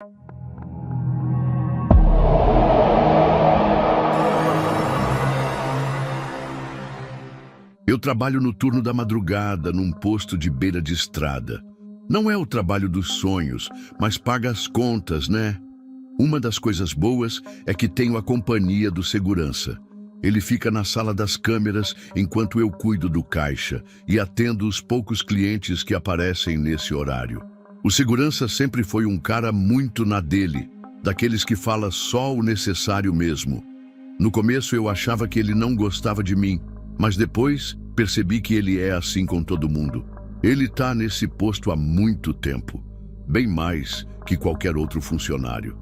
Eu trabalho no turno da madrugada, num posto de beira de estrada. Não é o trabalho dos sonhos, mas paga as contas, né? Uma das coisas boas é que tenho a companhia do segurança. Ele fica na sala das câmeras enquanto eu cuido do caixa e atendo os poucos clientes que aparecem nesse horário. O segurança sempre foi um cara muito na dele, daqueles que fala só o necessário mesmo. No começo eu achava que ele não gostava de mim, mas depois percebi que ele é assim com todo mundo. Ele está nesse posto há muito tempo, bem mais que qualquer outro funcionário.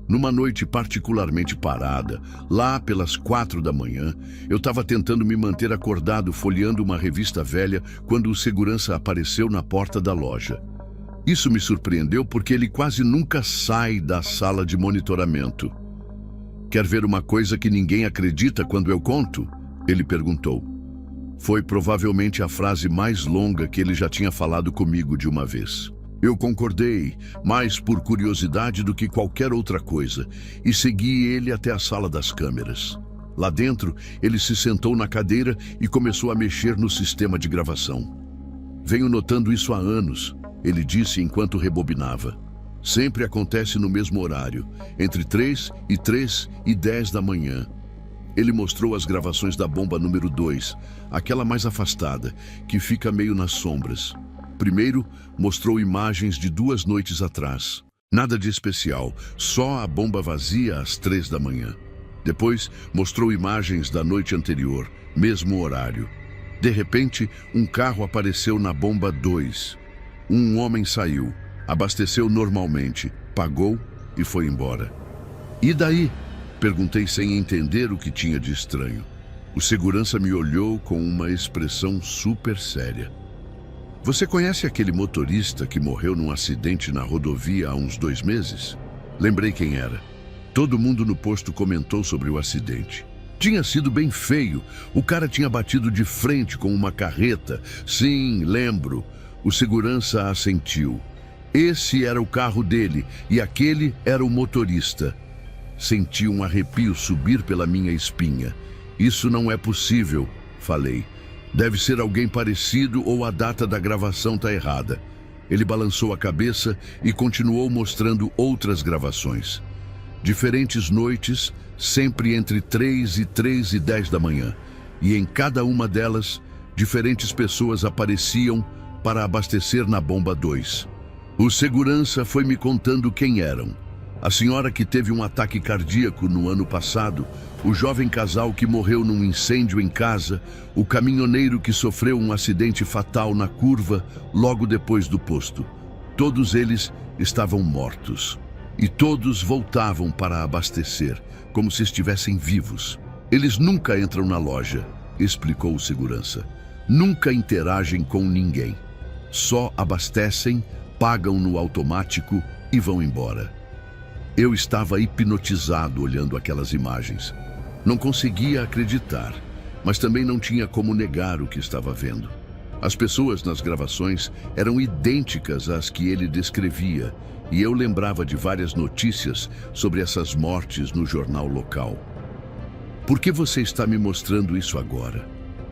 Numa noite particularmente parada, lá pelas 4 da manhã, eu estava tentando me manter acordado folheando uma revista velha quando o segurança apareceu na porta da loja. Isso me surpreendeu porque ele quase nunca sai da sala de monitoramento. "Quer ver uma coisa que ninguém acredita quando eu conto?" Ele perguntou. Foi provavelmente a frase mais longa que ele já tinha falado comigo de uma vez. Eu concordei, mais por curiosidade do que qualquer outra coisa, e segui ele até a sala das câmeras. Lá dentro, ele se sentou na cadeira e começou a mexer no sistema de gravação. "Venho notando isso há anos", ele disse enquanto rebobinava. "Sempre acontece no mesmo horário, entre 3 e 10 da manhã. Ele mostrou as gravações da bomba número 2, aquela mais afastada, que fica meio nas sombras. Primeiro, mostrou imagens de 2 noites atrás. Nada de especial, só a bomba vazia às 3 da manhã. Depois, mostrou imagens da noite anterior, mesmo horário. De repente, um carro apareceu na bomba 2. Um homem saiu, abasteceu normalmente, pagou e foi embora. E daí?" Perguntei sem entender o que tinha de estranho. O segurança me olhou com uma expressão super séria. "Você conhece aquele motorista que morreu num acidente na rodovia há uns 2 meses?" Lembrei quem era. Todo mundo no posto comentou sobre o acidente. Tinha sido bem feio. O cara tinha batido de frente com uma carreta. "Sim, lembro." O segurança assentiu. Esse era o carro dele e aquele era o motorista. Senti um arrepio subir pela minha espinha. "Isso não é possível", falei. "Deve ser alguém parecido ou a data da gravação está errada." Ele balançou a cabeça e continuou mostrando outras gravações. Diferentes noites, sempre entre 3 e 10 da manhã. E em cada uma delas, diferentes pessoas apareciam para abastecer na bomba 2. O segurança foi me contando quem eram. A senhora que teve um ataque cardíaco no ano passado, o jovem casal que morreu num incêndio em casa, o caminhoneiro que sofreu um acidente fatal na curva logo depois do posto. Todos eles estavam mortos. E todos voltavam para abastecer, como se estivessem vivos. "Eles nunca entram na loja", explicou o segurança. "Nunca interagem com ninguém. Só abastecem, pagam no automático e vão embora." Eu estava hipnotizado olhando aquelas imagens. Não conseguia acreditar, mas também não tinha como negar o que estava vendo. As pessoas nas gravações eram idênticas às que ele descrevia, e eu lembrava de várias notícias sobre essas mortes no jornal local. "Por que você está me mostrando isso agora?"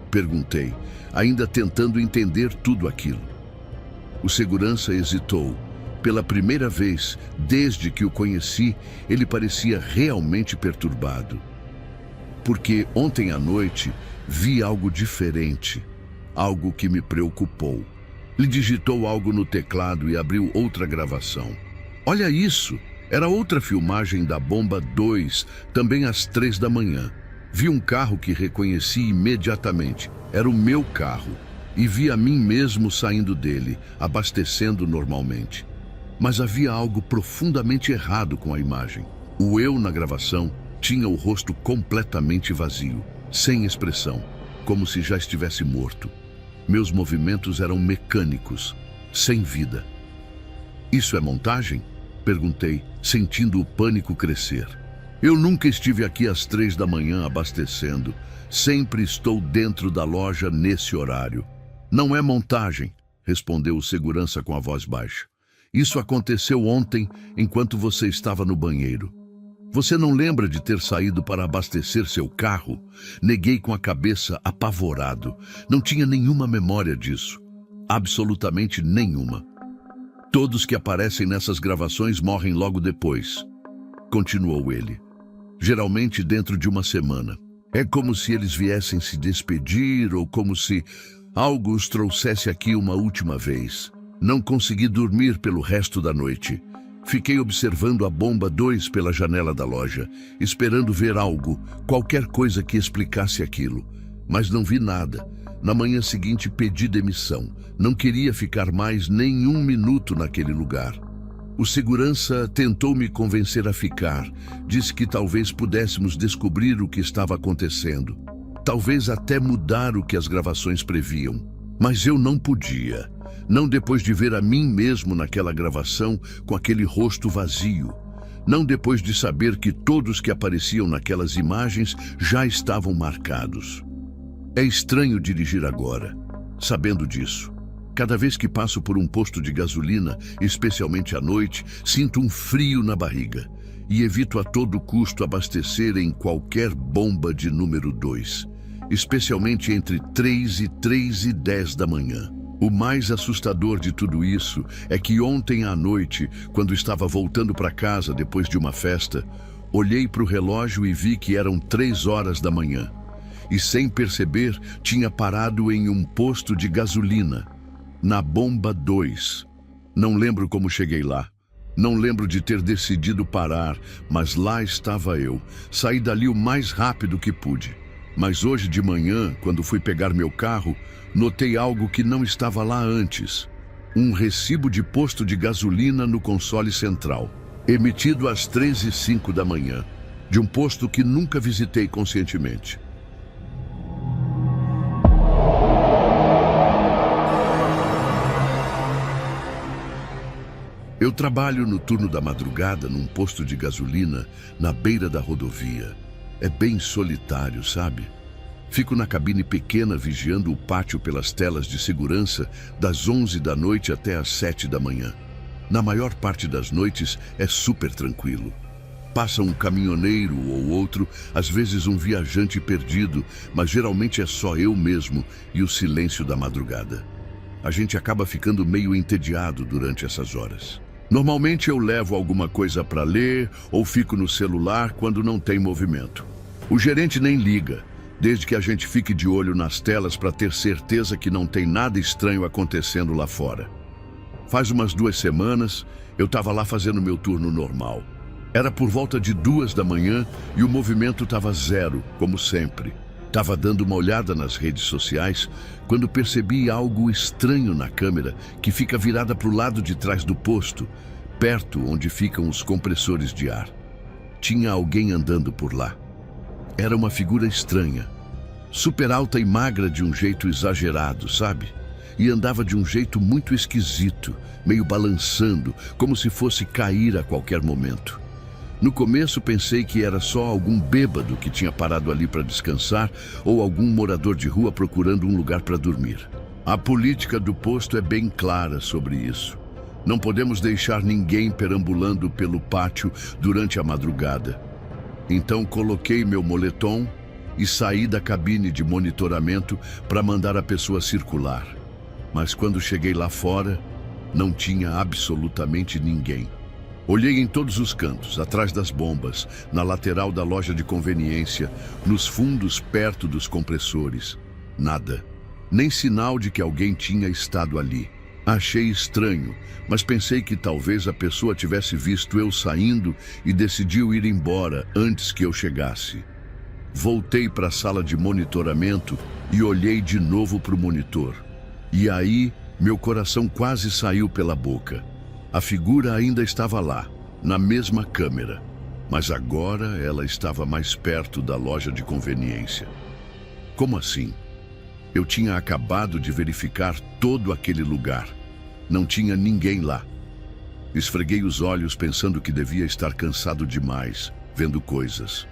perguntei, ainda tentando entender tudo aquilo. O segurança hesitou. Pela primeira vez, desde que o conheci, ele parecia realmente perturbado. "Porque ontem à noite vi algo diferente, algo que me preocupou." Ele digitou algo no teclado e abriu outra gravação. "Olha isso! Era outra filmagem da bomba 2, também às 3 da manhã. Vi um carro que reconheci imediatamente. Era o meu carro. E vi a mim mesmo saindo dele, abastecendo normalmente. Mas havia algo profundamente errado com a imagem. O eu na gravação tinha o rosto completamente vazio, sem expressão, como se já estivesse morto. Meus movimentos eram mecânicos, sem vida. "Isso é montagem?" perguntei, sentindo o pânico crescer. "Eu nunca estive aqui às 3 da manhã abastecendo. Sempre estou dentro da loja nesse horário." "Não é montagem", respondeu o segurança com a voz baixa. Isso aconteceu ontem enquanto você estava no banheiro. Você não lembra de ter saído para abastecer seu carro? Neguei com a cabeça, apavorado. Não tinha nenhuma memória disso. Absolutamente nenhuma. Todos que aparecem nessas gravações morrem logo depois. Continuou ele. Geralmente dentro de uma semana. É como se eles viessem se despedir ou como se algo os trouxesse aqui uma última vez. Não consegui dormir pelo resto da noite. Fiquei observando a bomba 2 pela janela da loja, esperando ver algo, qualquer coisa que explicasse aquilo. Mas não vi nada. Na manhã seguinte pedi demissão. Não queria ficar mais nem um minuto naquele lugar. O segurança tentou me convencer a ficar. Disse que talvez pudéssemos descobrir o que estava acontecendo. Talvez até mudar o que as gravações previam. Mas eu não podia. Não depois de ver a mim mesmo naquela gravação com aquele rosto vazio. Não depois de saber que todos que apareciam naquelas imagens já estavam marcados. É estranho dirigir agora, sabendo disso. Cada vez que passo por um posto de gasolina, especialmente à noite, sinto um frio na barriga e evito a todo custo abastecer em qualquer bomba de número 2, especialmente entre 3 e 10 da manhã. O mais assustador de tudo isso é que ontem à noite, quando estava voltando para casa depois de uma festa, olhei para o relógio e vi que eram 3 horas da manhã. E sem perceber, tinha parado em um posto de gasolina, na bomba 2. Não lembro como cheguei lá. Não lembro de ter decidido parar, mas lá estava eu. Saí dali o mais rápido que pude. Mas hoje de manhã, quando fui pegar meu carro, notei algo que não estava lá antes. Um recibo de posto de gasolina no console central, emitido às 3h05 da manhã, de um posto que nunca visitei conscientemente. Eu trabalho no turno da madrugada num posto de gasolina na beira da rodovia. É bem solitário, sabe? Fico na cabine pequena vigiando o pátio pelas telas de segurança das 11 da noite até às 7 da manhã. Na maior parte das noites é super tranquilo. Passa um caminhoneiro ou outro, às vezes um viajante perdido, mas geralmente é só eu mesmo e o silêncio da madrugada. A gente acaba ficando meio entediado durante essas horas. Normalmente eu levo alguma coisa para ler ou fico no celular quando não tem movimento. O gerente nem liga, desde que a gente fique de olho nas telas para ter certeza que não tem nada estranho acontecendo lá fora. Faz umas 2 semanas, eu estava lá fazendo meu turno normal. Era por volta de 2 da manhã e o movimento estava zero, como sempre. Estava dando uma olhada nas redes sociais quando percebi algo estranho na câmera que fica virada para o lado de trás do posto, perto onde ficam os compressores de ar. Tinha alguém andando por lá. Era uma figura estranha, super alta e magra de um jeito exagerado, sabe? E andava de um jeito muito esquisito, meio balançando, como se fosse cair a qualquer momento. No começo pensei que era só algum bêbado que tinha parado ali para descansar ou algum morador de rua procurando um lugar para dormir. A política do posto é bem clara sobre isso. Não podemos deixar ninguém perambulando pelo pátio durante a madrugada. Então coloquei meu moletom e saí da cabine de monitoramento para mandar a pessoa circular. Mas quando cheguei lá fora, não tinha absolutamente ninguém. Olhei em todos os cantos, atrás das bombas, na lateral da loja de conveniência, nos fundos perto dos compressores. Nada. Nem sinal de que alguém tinha estado ali. Achei estranho, mas pensei que talvez a pessoa tivesse visto eu saindo e decidiu ir embora antes que eu chegasse. Voltei para a sala de monitoramento e olhei de novo para o monitor. E aí, meu coração quase saiu pela boca. A figura ainda estava lá, na mesma câmera, mas agora ela estava mais perto da loja de conveniência. Como assim? Eu tinha acabado de verificar todo aquele lugar. Não tinha ninguém lá. Esfreguei os olhos pensando que devia estar cansado demais, vendo coisas.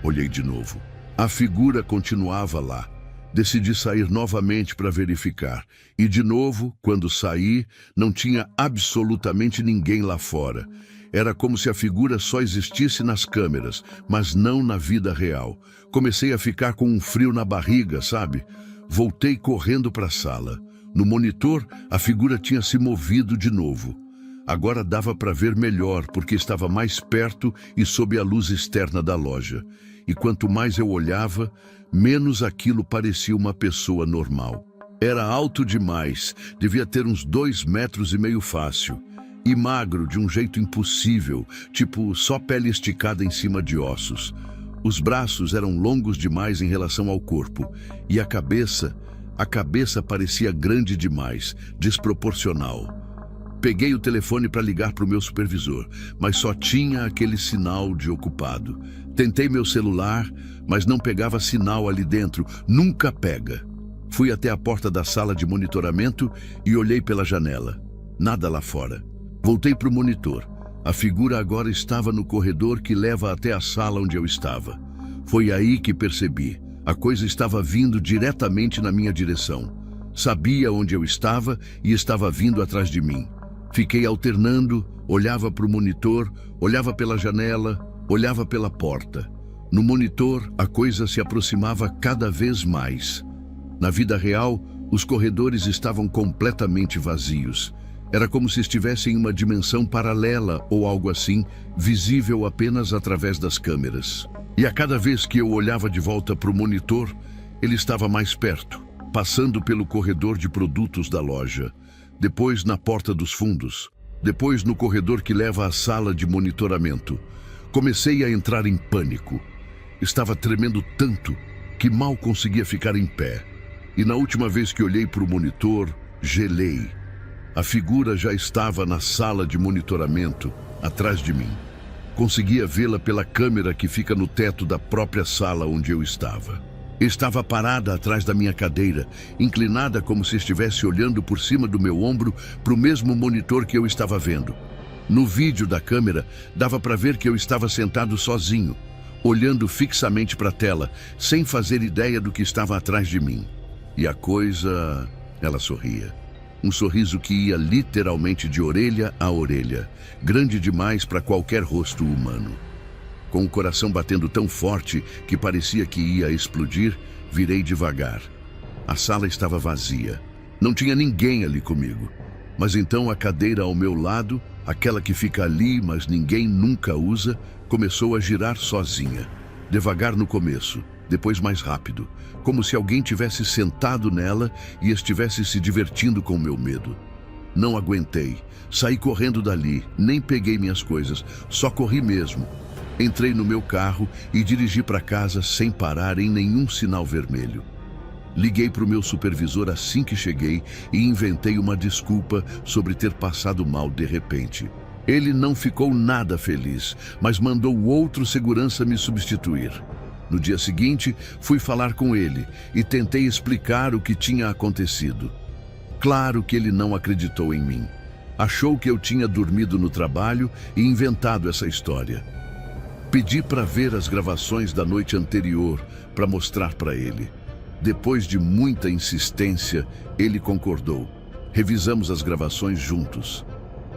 Olhei de novo. A figura continuava lá, Decidi sair novamente para verificar. E de novo, quando saí, não tinha absolutamente ninguém lá fora. Era como se a figura só existisse nas câmeras, mas não na vida real. Comecei a ficar com um frio na barriga, sabe? Voltei correndo para a sala. No monitor, a figura tinha se movido de novo. Agora dava para ver melhor, porque estava mais perto e sob a luz externa da loja. E quanto mais eu olhava, menos aquilo parecia uma pessoa normal. Era alto demais, devia ter uns 2,5 metros fácil. E magro de um jeito impossível, tipo só pele esticada em cima de ossos. Os braços eram longos demais em relação ao corpo. E a cabeça parecia grande demais, desproporcional. Peguei o telefone para ligar para o meu supervisor, mas só tinha aquele sinal de ocupado. Tentei meu celular, mas não pegava sinal ali dentro. Nunca pega. Fui até a porta da sala de monitoramento e olhei pela janela. Nada lá fora. Voltei para o monitor. A figura agora estava no corredor que leva até a sala onde eu estava. Foi aí que percebi. A coisa estava vindo diretamente na minha direção. Sabia onde eu estava e estava vindo atrás de mim. Fiquei alternando, olhava para o monitor, olhava pela janela, olhava pela porta. No monitor, a coisa se aproximava cada vez mais. Na vida real, os corredores estavam completamente vazios. Era como se estivessem em uma dimensão paralela ou algo assim, visível apenas através das câmeras. E a cada vez que eu olhava de volta para o monitor, ele estava mais perto, passando pelo corredor de produtos da loja. Depois na porta dos fundos, depois no corredor que leva à sala de monitoramento. Comecei a entrar em pânico. Estava tremendo tanto que mal conseguia ficar em pé. E na última vez que olhei para o monitor, gelei. A figura já estava na sala de monitoramento, atrás de mim. Conseguia vê-la pela câmera que fica no teto da própria sala onde eu estava. Estava parada atrás da minha cadeira, inclinada como se estivesse olhando por cima do meu ombro para o mesmo monitor que eu estava vendo. No vídeo da câmera, dava para ver que eu estava sentado sozinho, olhando fixamente para a tela, sem fazer ideia do que estava atrás de mim. E a coisa... ela sorria. Um sorriso que ia literalmente de orelha a orelha, grande demais para qualquer rosto humano. Com o coração batendo tão forte que parecia que ia explodir, virei devagar. A sala estava vazia. Não tinha ninguém ali comigo. Mas então a cadeira ao meu lado, aquela que fica ali, mas ninguém nunca usa, começou a girar sozinha. Devagar no começo, depois mais rápido, como se alguém tivesse sentado nela e estivesse se divertindo com o meu medo. Não aguentei. Saí correndo dali, nem peguei minhas coisas, só corri mesmo. Entrei no meu carro e dirigi para casa sem parar em nenhum sinal vermelho. Liguei para o meu supervisor assim que cheguei e inventei uma desculpa sobre ter passado mal de repente. Ele não ficou nada feliz, mas mandou outro segurança me substituir. No dia seguinte, fui falar com ele e tentei explicar o que tinha acontecido. Claro que ele não acreditou em mim. Achou que eu tinha dormido no trabalho e inventado essa história. Pedi para ver as gravações da noite anterior para mostrar para ele. Depois de muita insistência, ele concordou. Revisamos as gravações juntos.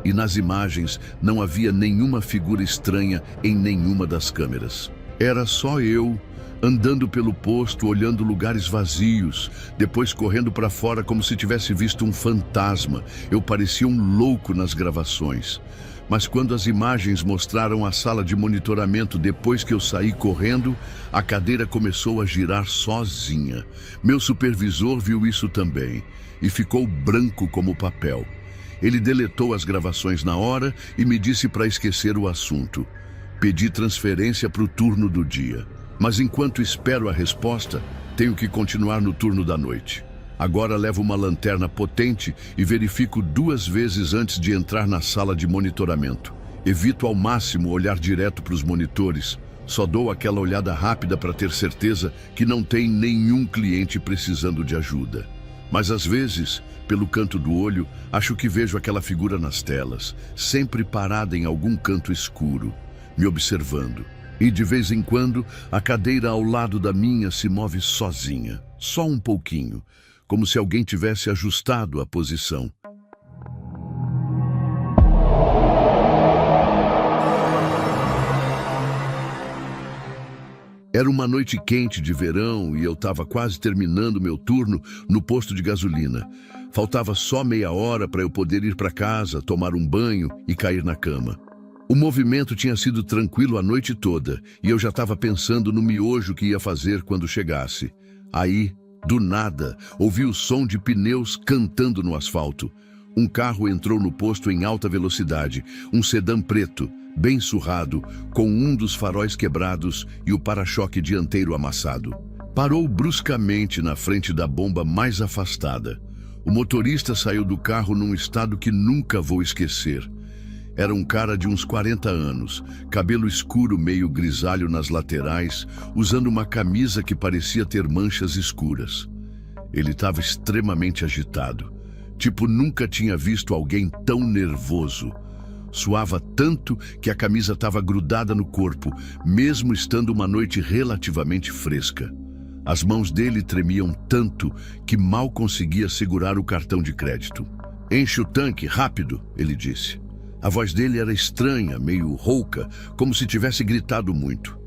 E nas imagens não havia nenhuma figura estranha em nenhuma das câmeras. Era só eu, andando pelo posto, olhando lugares vazios, depois correndo para fora como se tivesse visto um fantasma. Eu parecia um louco nas gravações. Mas quando as imagens mostraram a sala de monitoramento depois que eu saí correndo, a cadeira começou a girar sozinha. Meu supervisor viu isso também e ficou branco como papel. Ele deletou as gravações na hora e me disse para esquecer o assunto. Pedi transferência para o turno do dia. Mas enquanto espero a resposta, tenho que continuar no turno da noite. Agora levo uma lanterna potente e verifico 2 vezes antes de entrar na sala de monitoramento. Evito ao máximo olhar direto para os monitores. Só dou aquela olhada rápida para ter certeza que não tem nenhum cliente precisando de ajuda. Mas às vezes, pelo canto do olho, acho que vejo aquela figura nas telas, sempre parada em algum canto escuro, me observando. E de vez em quando, a cadeira ao lado da minha se move sozinha. só um pouquinho, como se alguém tivesse ajustado a posição. Era uma noite quente de verão e eu estava quase terminando meu turno no posto de gasolina. Faltava só meia hora para eu poder ir para casa, tomar um banho e cair na cama. O movimento tinha sido tranquilo a noite toda e eu já estava pensando no miojo que ia fazer quando chegasse. Aí, do nada, ouvi o som de pneus cantando no asfalto. Um carro entrou no posto em alta velocidade, um sedã preto, bem surrado, com um dos faróis quebrados e o para-choque dianteiro amassado. Parou bruscamente na frente da bomba mais afastada. O motorista saiu do carro num estado que nunca vou esquecer. Era um cara de uns 40 anos, cabelo escuro meio grisalho nas laterais, usando uma camisa que parecia ter manchas escuras. Ele estava extremamente agitado, tipo nunca tinha visto alguém tão nervoso. Suava tanto que a camisa estava grudada no corpo, mesmo estando uma noite relativamente fresca. As mãos dele tremiam tanto que mal conseguia segurar o cartão de crédito. "Enche o tanque, rápido", ele disse. A voz dele era estranha, meio rouca, como se tivesse gritado muito.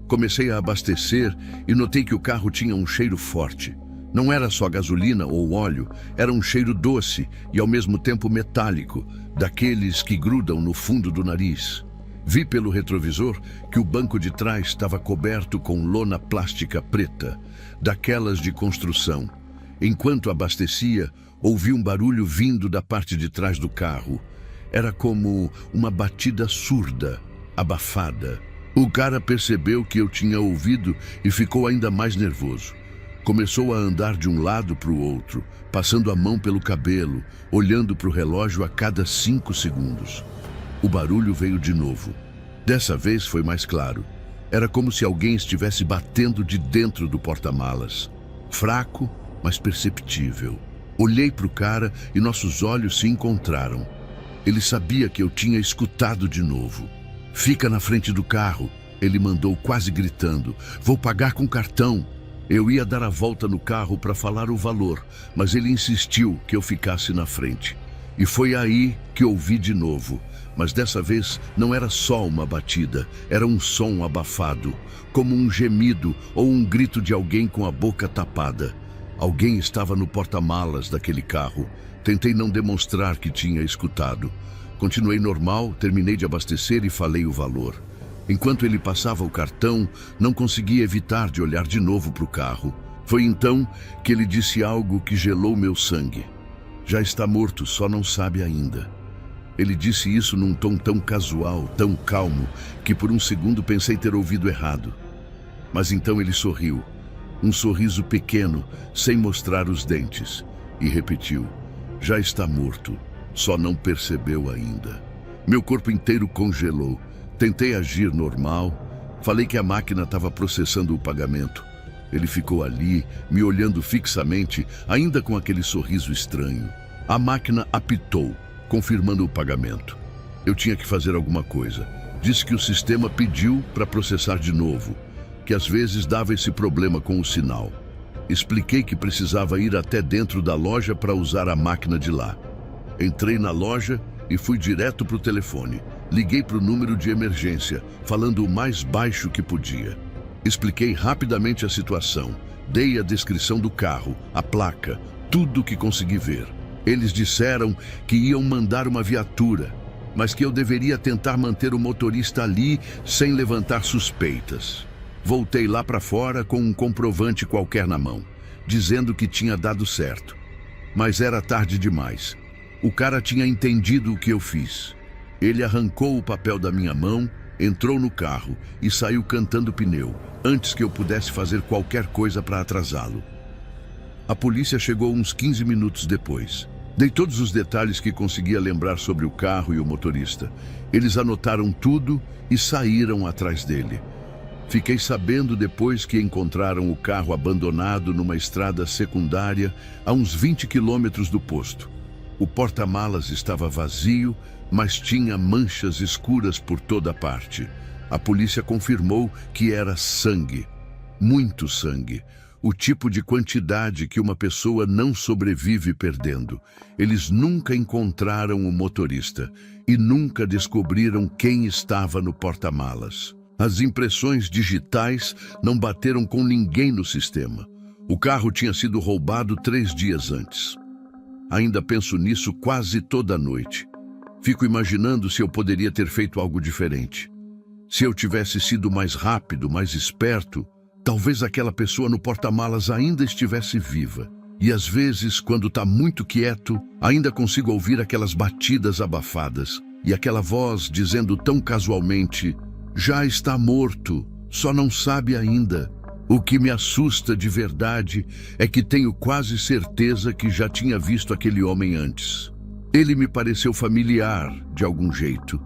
Comecei a abastecer e notei que o carro tinha um cheiro forte. Não era só gasolina ou óleo, era um cheiro doce e ao mesmo tempo metálico, daqueles que grudam no fundo do nariz. Vi pelo retrovisor que o banco de trás estava coberto com lona plástica preta, daquelas de construção. Enquanto abastecia, ouvi um barulho vindo da parte de trás do carro. Era como uma batida surda, abafada. O cara percebeu que eu tinha ouvido e ficou ainda mais nervoso. Começou a andar de um lado para o outro, passando a mão pelo cabelo, olhando para o relógio a cada 5 segundos. O barulho veio de novo. Dessa vez foi mais claro. Era como se alguém estivesse batendo de dentro do porta-malas. Fraco, mas perceptível. Olhei para o cara e nossos olhos se encontraram. Ele sabia que eu tinha escutado de novo. "Fica na frente do carro", ele mandou quase gritando. "Vou pagar com cartão." Eu ia dar a volta no carro para falar o valor, mas ele insistiu que eu ficasse na frente. E foi aí que ouvi de novo. Mas dessa vez não era só uma batida, era um som abafado, como um gemido ou um grito de alguém com a boca tapada. Alguém estava no porta-malas daquele carro. Tentei não demonstrar que tinha escutado. Continuei normal, terminei de abastecer e falei o valor. Enquanto ele passava o cartão, não consegui evitar de olhar de novo para o carro. Foi então que ele disse algo que gelou meu sangue. "Já está morto, só não sabe ainda." Ele disse isso num tom tão casual, tão calmo, que por um segundo pensei ter ouvido errado. Mas então ele sorriu, um sorriso pequeno, sem mostrar os dentes, e repetiu: "Já está morto, só não percebeu ainda." Meu corpo inteiro congelou. Tentei agir normal. Falei que a máquina estava processando o pagamento. Ele ficou ali, me olhando fixamente, ainda com aquele sorriso estranho. A máquina apitou, confirmando o pagamento. Eu tinha que fazer alguma coisa. Disse que o sistema pediu para processar de novo, que às vezes dava esse problema com o sinal. Expliquei que precisava ir até dentro da loja para usar a máquina de lá. Entrei na loja e fui direto para o telefone. Liguei para o número de emergência, falando o mais baixo que podia. Expliquei rapidamente a situação. Dei a descrição do carro, a placa, tudo o que consegui ver. Eles disseram que iam mandar uma viatura, mas que eu deveria tentar manter o motorista ali sem levantar suspeitas. Voltei lá para fora com um comprovante qualquer na mão, dizendo que tinha dado certo. Mas era tarde demais. O cara tinha entendido o que eu fiz. Ele arrancou o papel da minha mão, entrou no carro e saiu cantando pneu, antes que eu pudesse fazer qualquer coisa para atrasá-lo. A polícia chegou uns 15 minutos depois. Dei todos os detalhes que conseguia lembrar sobre o carro e o motorista. Eles anotaram tudo e saíram atrás dele. Fiquei sabendo depois que encontraram o carro abandonado numa estrada secundária a uns 20 quilômetros do posto. O porta-malas estava vazio, mas tinha manchas escuras por toda parte. A polícia confirmou que era sangue. Muito sangue. O tipo de quantidade que uma pessoa não sobrevive perdendo. Eles nunca encontraram o motorista e nunca descobriram quem estava no porta-malas. As impressões digitais não bateram com ninguém no sistema. O carro tinha sido roubado 3 dias antes. Ainda penso nisso quase toda noite. Fico imaginando se eu poderia ter feito algo diferente. Se eu tivesse sido mais rápido, mais esperto, talvez aquela pessoa no porta-malas ainda estivesse viva. E às vezes, quando está muito quieto, ainda consigo ouvir aquelas batidas abafadas e aquela voz dizendo tão casualmente: já está morto, só não sabe ainda. O que me assusta de verdade é que tenho quase certeza que já tinha visto aquele homem antes. Ele me pareceu familiar, de algum jeito.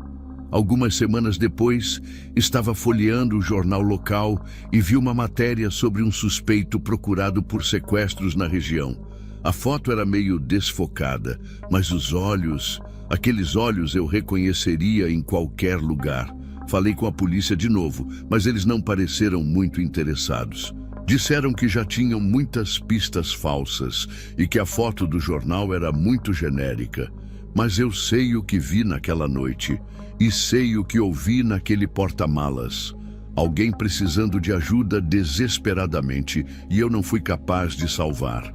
Algumas semanas depois, estava folheando o jornal local e vi uma matéria sobre um suspeito procurado por sequestros na região. A foto era meio desfocada, mas os olhos, aqueles olhos eu reconheceria em qualquer lugar. Falei com a polícia de novo, mas eles não pareceram muito interessados. Disseram que já tinham muitas pistas falsas e que a foto do jornal era muito genérica. Mas eu sei o que vi naquela noite e sei o que ouvi naquele porta-malas. Alguém precisando de ajuda desesperadamente e eu não fui capaz de salvar.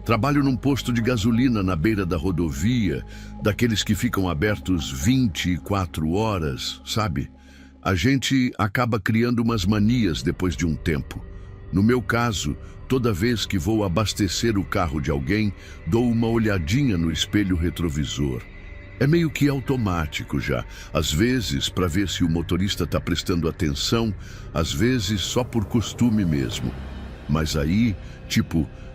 Trabalho num posto de gasolina na beira da rodovia, daqueles que ficam abertos 24 horas, sabe? A gente acaba criando umas manias depois de um tempo. No meu caso, toda vez que vou abastecer o carro de alguém, dou uma olhadinha no espelho retrovisor. É meio que automático já. Às vezes, para ver se o motorista está prestando atenção, às vezes só por costume mesmo. Mas aí,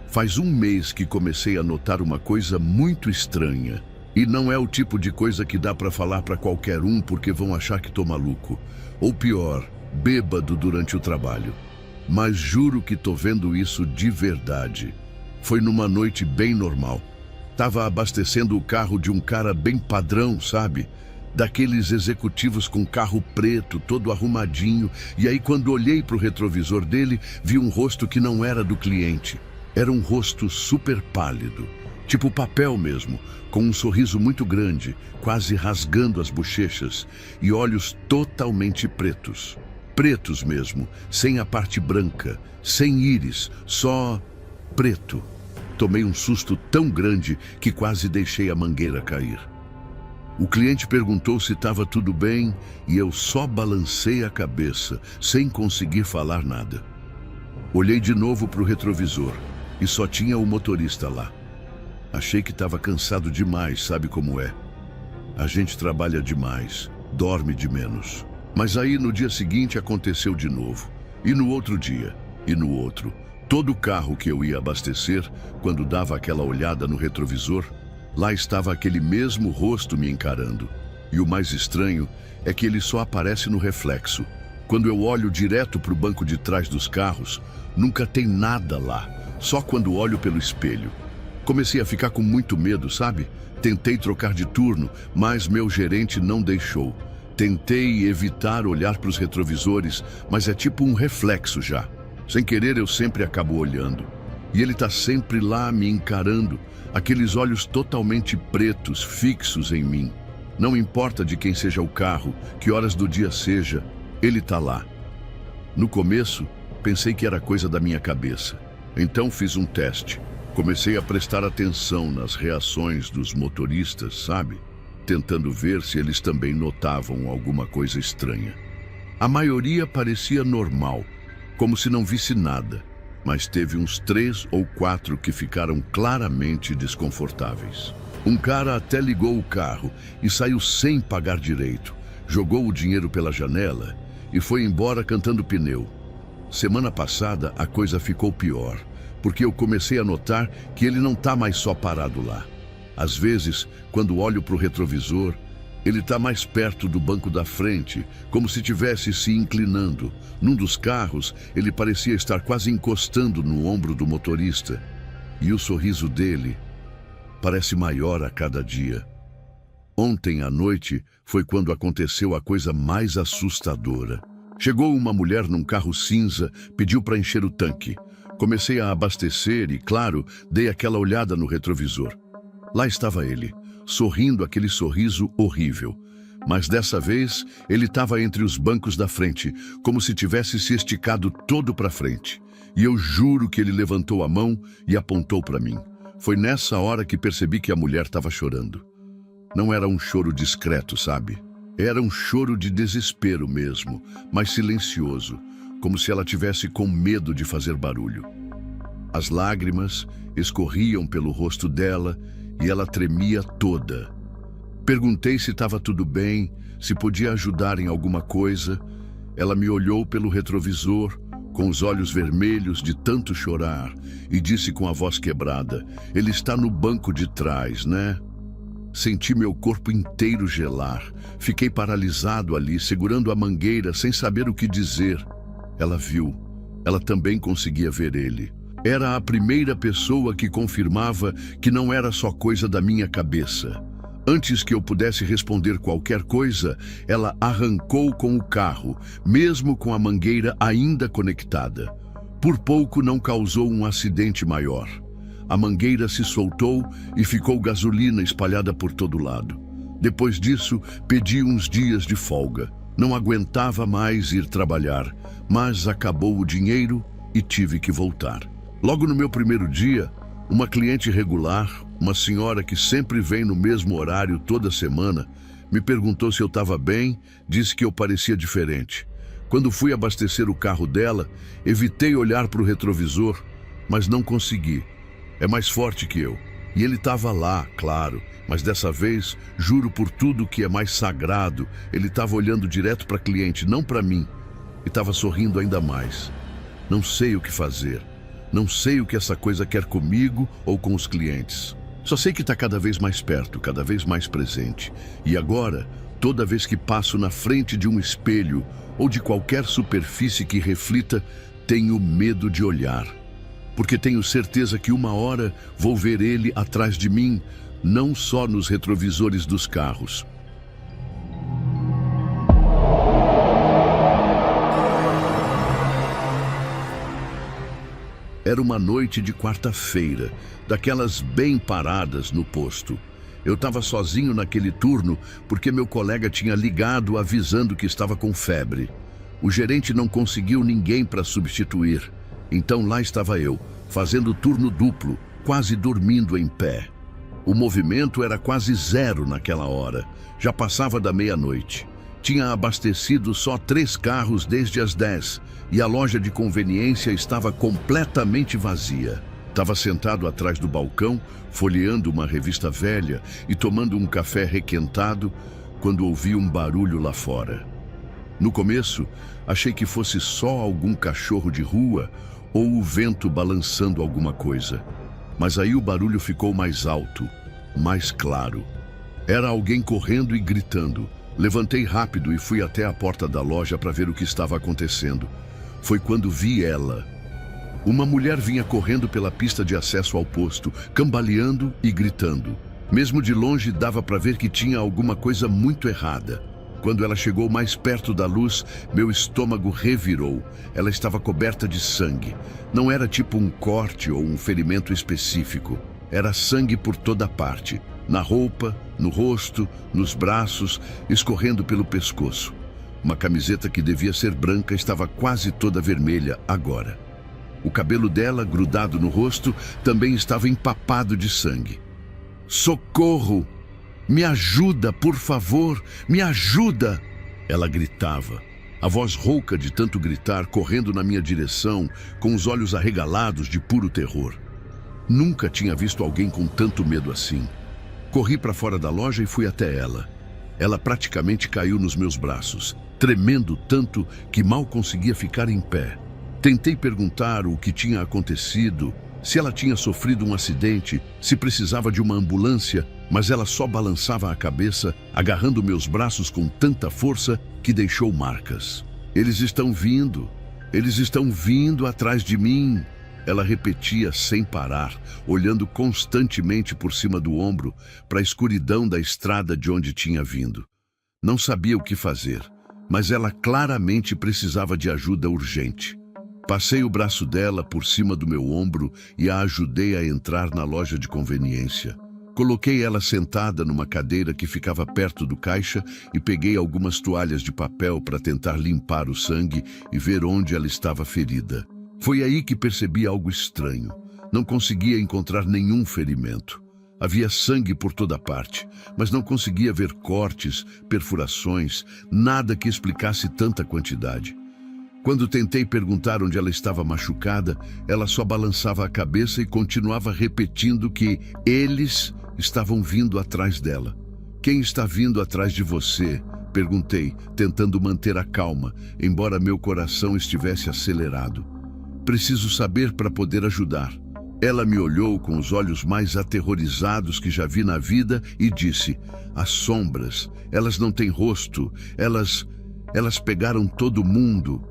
faz um mês que comecei a notar uma coisa muito estranha. E não é o tipo de coisa que dá para falar para qualquer um porque vão achar que tô maluco. Ou pior, bêbado durante o trabalho. Mas juro que tô vendo isso de verdade. Foi numa noite bem normal. Tava abastecendo o carro de um cara bem padrão, sabe? Daqueles executivos com carro preto, todo arrumadinho. E aí quando olhei pro retrovisor dele, vi um rosto que não era do cliente. Era um rosto super pálido, tipo papel mesmo, com um sorriso muito grande, quase rasgando as bochechas, e olhos totalmente pretos. Pretos mesmo, sem a parte branca, sem íris, só preto. Tomei um susto tão grande que quase deixei a mangueira cair. O cliente perguntou se estava tudo bem e eu só balancei a cabeça, sem conseguir falar nada. Olhei de novo para o retrovisor. E só tinha o motorista lá. Achei que estava cansado demais, sabe como é? A gente trabalha demais, dorme de menos. Mas aí no dia seguinte aconteceu de novo. E no outro dia, e no outro. Todo carro que eu ia abastecer, quando dava aquela olhada no retrovisor, lá estava aquele mesmo rosto me encarando. E o mais estranho é que ele só aparece no reflexo. Quando eu olho direto para o banco de trás dos carros, nunca tem nada lá. Só quando olho pelo espelho. Comecei a ficar com muito medo, sabe? Tentei trocar de turno, mas meu gerente não deixou. Tentei evitar olhar para os retrovisores, mas é tipo um reflexo já. Sem querer, eu sempre acabo olhando. E ele está sempre lá me encarando, aqueles olhos totalmente pretos, fixos em mim. Não importa de quem seja o carro, que horas do dia seja, ele está lá. No começo, pensei que era coisa da minha cabeça. Então fiz um teste. Comecei a prestar atenção nas reações dos motoristas, sabe? Tentando ver se eles também notavam alguma coisa estranha. A maioria parecia normal, como se não visse nada, mas teve uns 3 ou 4 que ficaram claramente desconfortáveis. Um cara até ligou o carro e saiu sem pagar direito, jogou o dinheiro pela janela e foi embora cantando pneu. Semana passada a coisa ficou pior, porque eu comecei a notar que ele não está mais só parado lá. Às vezes, quando olho para o retrovisor, ele está mais perto do banco da frente, como se estivesse se inclinando. Num dos carros, ele parecia estar quase encostando no ombro do motorista. E o sorriso dele parece maior a cada dia. Ontem à noite foi quando aconteceu a coisa mais assustadora. Chegou uma mulher num carro cinza, pediu para encher o tanque. Comecei a abastecer e, claro, dei aquela olhada no retrovisor. Lá estava ele, sorrindo aquele sorriso horrível. Mas dessa vez, ele estava entre os bancos da frente, como se tivesse se esticado todo para frente. E eu juro que ele levantou a mão e apontou para mim. Foi nessa hora que percebi que a mulher estava chorando. Não era um choro discreto, sabe? Era um choro de desespero mesmo, mas silencioso, como se ela tivesse com medo de fazer barulho. As lágrimas escorriam pelo rosto dela e ela tremia toda. Perguntei se estava tudo bem, se podia ajudar em alguma coisa. Ela me olhou pelo retrovisor, com os olhos vermelhos de tanto chorar, e disse com a voz quebrada: "Ele está no banco de trás, né?" Senti meu corpo inteiro gelar. Fiquei paralisado ali, segurando a mangueira, sem saber o que dizer. Ela viu. Ela também conseguia ver ele. Era a primeira pessoa que confirmava que não era só coisa da minha cabeça. Antes que eu pudesse responder qualquer coisa, ela arrancou com o carro, mesmo com a mangueira ainda conectada. Por pouco não causou um acidente maior. A mangueira se soltou e ficou gasolina espalhada por todo lado. Depois disso, pedi uns dias de folga. Não aguentava mais ir trabalhar, mas acabou o dinheiro e tive que voltar. Logo no meu primeiro dia, uma cliente regular, uma senhora que sempre vem no mesmo horário toda semana, me perguntou se eu estava bem, disse que eu parecia diferente. Quando fui abastecer o carro dela, evitei olhar para o retrovisor, mas não consegui. É mais forte que eu. E ele estava lá, claro, mas dessa vez, juro por tudo que é mais sagrado, ele estava olhando direto para a cliente, não para mim, e estava sorrindo ainda mais. Não sei o que fazer. Não sei o que essa coisa quer comigo ou com os clientes. Só sei que está cada vez mais perto, cada vez mais presente. E agora, toda vez que passo na frente de um espelho ou de qualquer superfície que reflita, tenho medo de olhar. Porque tenho certeza que uma hora vou ver ele atrás de mim, não só nos retrovisores dos carros. Era uma noite de quarta-feira, daquelas bem paradas no posto. Eu estava sozinho naquele turno porque meu colega tinha ligado avisando que estava com febre. O gerente não conseguiu ninguém para substituir. Então lá estava eu, fazendo turno duplo, quase dormindo em pé. O movimento era quase zero naquela hora. Já passava da meia-noite. Tinha abastecido só 3 carros desde as 10 e a loja de conveniência estava completamente vazia. Estava sentado atrás do balcão, folheando uma revista velha e tomando um café requentado, quando ouvi um barulho lá fora. No começo, achei que fosse só algum cachorro de rua ou o vento balançando alguma coisa. Mas aí o barulho ficou mais alto, mais claro. Era alguém correndo e gritando. Levantei rápido e fui até a porta da loja para ver o que estava acontecendo. Foi quando vi ela. Uma mulher vinha correndo pela pista de acesso ao posto, cambaleando e gritando. Mesmo de longe dava para ver que tinha alguma coisa muito errada. Quando ela chegou mais perto da luz, meu estômago revirou. Ela estava coberta de sangue. Não era tipo um corte ou um ferimento específico. Era sangue por toda parte. Na roupa, no rosto, nos braços, escorrendo pelo pescoço. Uma camiseta que devia ser branca estava quase toda vermelha agora. O cabelo dela, grudado no rosto, também estava empapado de sangue. "Socorro! Me ajuda, por favor! Me ajuda!" Ela gritava. A voz rouca de tanto gritar, correndo na minha direção, com os olhos arregalados de puro terror. Nunca tinha visto alguém com tanto medo assim. Corri para fora da loja e fui até ela. Ela praticamente caiu nos meus braços, tremendo tanto que mal conseguia ficar em pé. Tentei perguntar o que tinha acontecido, se ela tinha sofrido um acidente, se precisava de uma ambulância, mas ela só balançava a cabeça, agarrando meus braços com tanta força que deixou marcas. Eles estão vindo atrás de mim." Ela repetia sem parar, olhando constantemente por cima do ombro para a escuridão da estrada de onde tinha vindo. Não sabia o que fazer, mas ela claramente precisava de ajuda urgente. Passei o braço dela por cima do meu ombro e a ajudei a entrar na loja de conveniência. Coloquei ela sentada numa cadeira que ficava perto do caixa e peguei algumas toalhas de papel para tentar limpar o sangue e ver onde ela estava ferida. Foi aí que percebi algo estranho. Não conseguia encontrar nenhum ferimento. Havia sangue por toda parte, mas não conseguia ver cortes, perfurações, nada que explicasse tanta quantidade. Quando tentei perguntar onde ela estava machucada, ela só balançava a cabeça e continuava repetindo que eles estavam vindo atrás dela. Quem está vindo atrás de você? Perguntei, tentando manter a calma, embora meu coração estivesse acelerado. Preciso saber para poder ajudar. Ela me olhou com os olhos mais aterrorizados que já vi na vida e disse: as sombras, elas não têm rosto, elas pegaram todo mundo.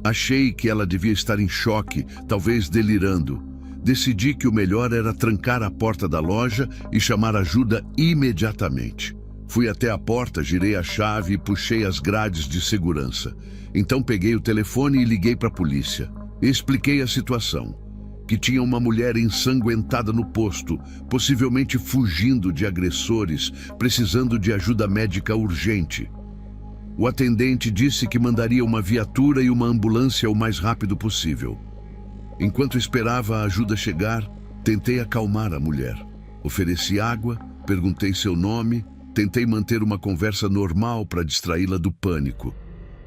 Achei que ela devia estar em choque, talvez delirando. Decidi que o melhor era trancar a porta da loja e chamar ajuda imediatamente. Fui até a porta, girei a chave e puxei as grades de segurança. Então peguei o telefone e liguei para a polícia. Expliquei a situação, que tinha uma mulher ensanguentada no posto, possivelmente fugindo de agressores, precisando de ajuda médica urgente. O atendente disse que mandaria uma viatura e uma ambulância o mais rápido possível. Enquanto esperava a ajuda chegar, tentei acalmar a mulher. Ofereci água, perguntei seu nome, tentei manter uma conversa normal para distraí-la do pânico.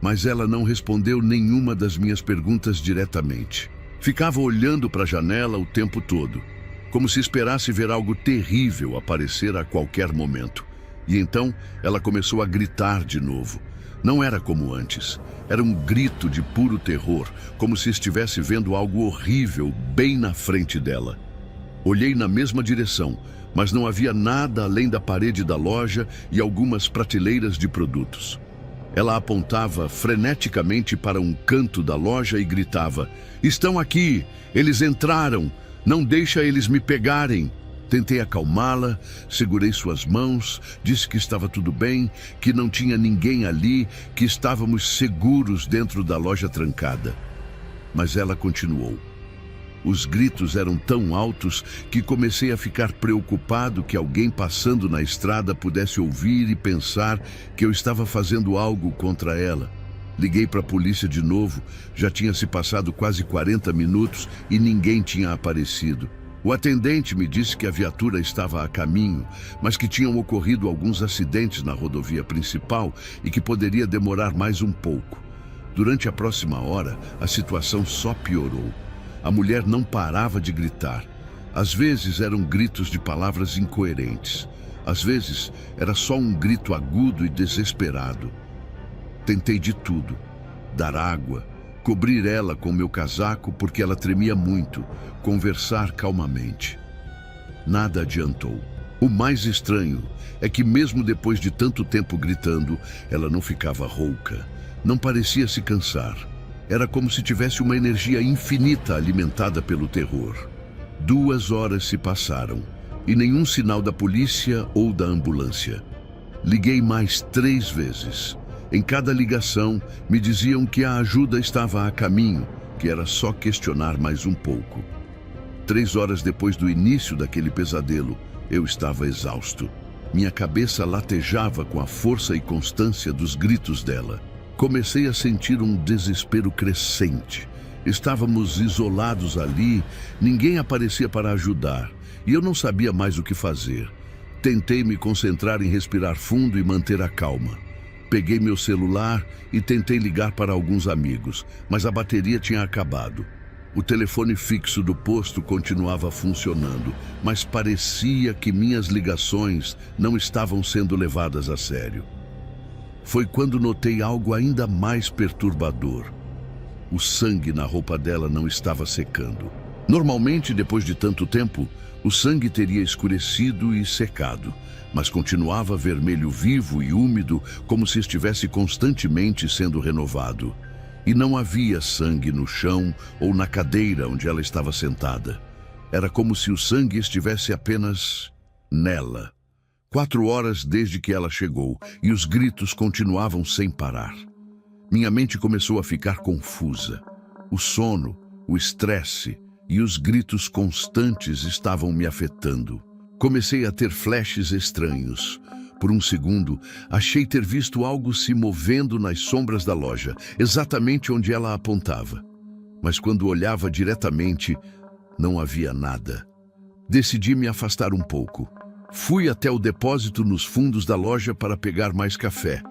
Mas ela não respondeu nenhuma das minhas perguntas diretamente. Ficava olhando para a janela o tempo todo, como se esperasse ver algo terrível aparecer a qualquer momento. E então ela começou a gritar de novo. Não era como antes. Era um grito de puro terror, como se estivesse vendo algo horrível bem na frente dela. Olhei na mesma direção, mas não havia nada além da parede da loja e algumas prateleiras de produtos. Ela apontava freneticamente para um canto da loja e gritava: estão aqui! Eles entraram! Não deixa eles me pegarem! Tentei acalmá-la, segurei suas mãos, disse que estava tudo bem, que não tinha ninguém ali, que estávamos seguros dentro da loja trancada. Mas ela continuou. Os gritos eram tão altos que comecei a ficar preocupado que alguém passando na estrada pudesse ouvir e pensar que eu estava fazendo algo contra ela. Liguei para a polícia de novo, já tinha se passado quase 40 minutos e ninguém tinha aparecido. O atendente me disse que a viatura estava a caminho, mas que tinham ocorrido alguns acidentes na rodovia principal e que poderia demorar mais um pouco. Durante a próxima hora, a situação só piorou. A mulher não parava de gritar. Às vezes eram gritos de palavras incoerentes. Às vezes era só um grito agudo e desesperado. Tentei de tudo: dar água, cobrir ela com meu casaco porque ela tremia muito, conversar calmamente. Nada adiantou. O mais estranho é que mesmo depois de tanto tempo gritando, ela não ficava rouca, não parecia se cansar. Era como se tivesse uma energia infinita alimentada pelo terror. 2 horas se passaram e nenhum sinal da polícia ou da ambulância. Liguei mais 3 vezes. Em cada ligação, me diziam que a ajuda estava a caminho, que era só questionar mais um pouco. 3 horas depois do início daquele pesadelo, eu estava exausto. Minha cabeça latejava com a força e constância dos gritos dela. Comecei a sentir um desespero crescente. Estávamos isolados ali, ninguém aparecia para ajudar, e eu não sabia mais o que fazer. Tentei me concentrar em respirar fundo e manter a calma. Peguei meu celular e tentei ligar para alguns amigos, mas a bateria tinha acabado. O telefone fixo do posto continuava funcionando, mas parecia que minhas ligações não estavam sendo levadas a sério. Foi quando notei algo ainda mais perturbador. O sangue na roupa dela não estava secando. Normalmente, depois de tanto tempo, o sangue teria escurecido e secado, mas continuava vermelho vivo e úmido, como se estivesse constantemente sendo renovado. E não havia sangue no chão ou na cadeira onde ela estava sentada. Era como se o sangue estivesse apenas nela. 4 horas desde que ela chegou e os gritos continuavam sem parar. Minha mente começou a ficar confusa. O sono, o estresse e os gritos constantes estavam me afetando. Comecei a ter flashes estranhos. Por um segundo, achei ter visto algo se movendo nas sombras da loja, exatamente onde ela apontava. Mas quando olhava diretamente, não havia nada. Decidi me afastar um pouco. Fui até o depósito nos fundos da loja para pegar mais café.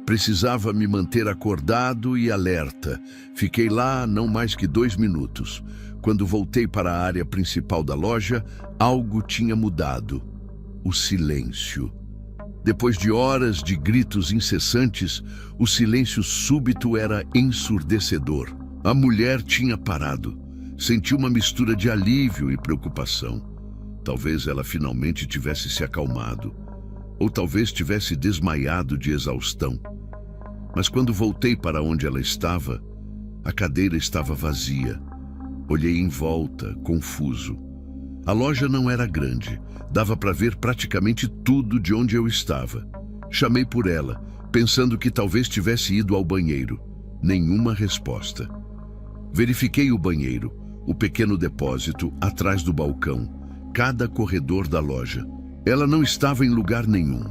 Precisava me manter acordado e alerta. Fiquei lá não mais que 2 minutos. Quando voltei para a área principal da loja, algo tinha mudado. O silêncio. Depois de horas de gritos incessantes, o silêncio súbito era ensurdecedor. A mulher tinha parado. Senti uma mistura de alívio e preocupação. Talvez ela finalmente tivesse se acalmado, ou talvez tivesse desmaiado de exaustão. Mas quando voltei para onde ela estava, a cadeira estava vazia. Olhei em volta, confuso. A loja não era grande, dava para ver praticamente tudo de onde eu estava. Chamei por ela, pensando que talvez tivesse ido ao banheiro. Nenhuma resposta. Verifiquei o banheiro, o pequeno depósito atrás do balcão, cada corredor da loja. Ela não estava em lugar nenhum.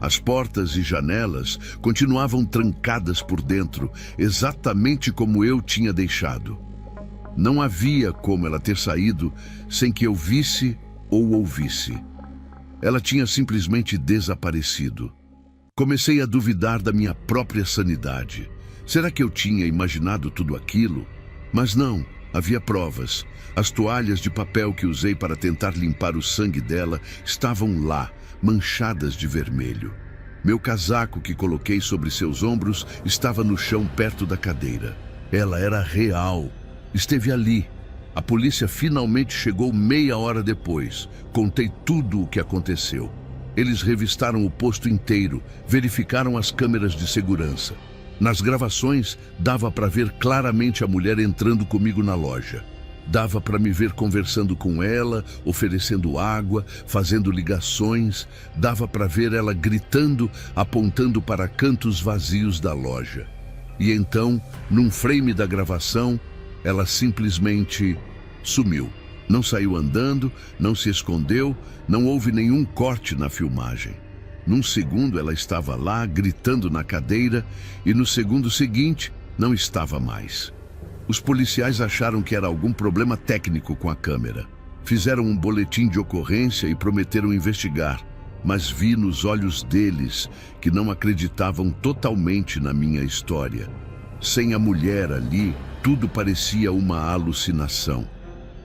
As portas e janelas continuavam trancadas por dentro, exatamente como eu tinha deixado. Não havia como ela ter saído sem que eu visse ou ouvisse. Ela tinha simplesmente desaparecido. Comecei a duvidar da minha própria sanidade. Será que eu tinha imaginado tudo aquilo? Mas não, havia provas. As toalhas de papel que usei para tentar limpar o sangue dela estavam lá, manchadas de vermelho. Meu casaco que coloquei sobre seus ombros estava no chão perto da cadeira. Ela era real. Esteve ali. A polícia finalmente chegou meia hora depois. Contei tudo o que aconteceu. Eles revistaram o posto inteiro, verificaram as câmeras de segurança. Nas gravações, dava para ver claramente a mulher entrando comigo na loja. Dava para me ver conversando com ela, oferecendo água, fazendo ligações. Dava para ver ela gritando, apontando para cantos vazios da loja. E então, num frame da gravação, ela simplesmente sumiu. Não saiu andando, não se escondeu, não houve nenhum corte na filmagem. Num segundo ela estava lá, gritando na cadeira, e no segundo seguinte, não estava mais. Os policiais acharam que era algum problema técnico com a câmera. Fizeram um boletim de ocorrência e prometeram investigar, mas vi nos olhos deles que não acreditavam totalmente na minha história. Sem a mulher ali, tudo parecia uma alucinação.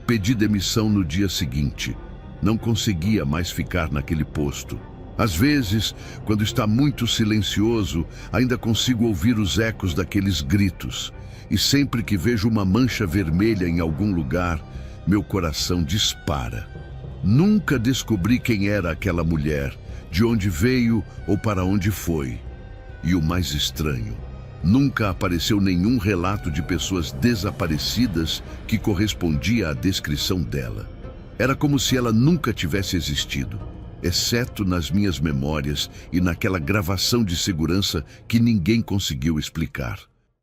Pedi demissão no dia seguinte. Não conseguia mais ficar naquele posto. Às vezes, quando está muito silencioso, ainda consigo ouvir os ecos daqueles gritos. E sempre que vejo uma mancha vermelha em algum lugar, meu coração dispara. Nunca descobri quem era aquela mulher, de onde veio ou para onde foi. E o mais estranho, nunca apareceu nenhum relato de pessoas desaparecidas que correspondia à descrição dela. Era como se ela nunca tivesse existido, exceto nas minhas memórias e naquela gravação de segurança que ninguém conseguiu explicar.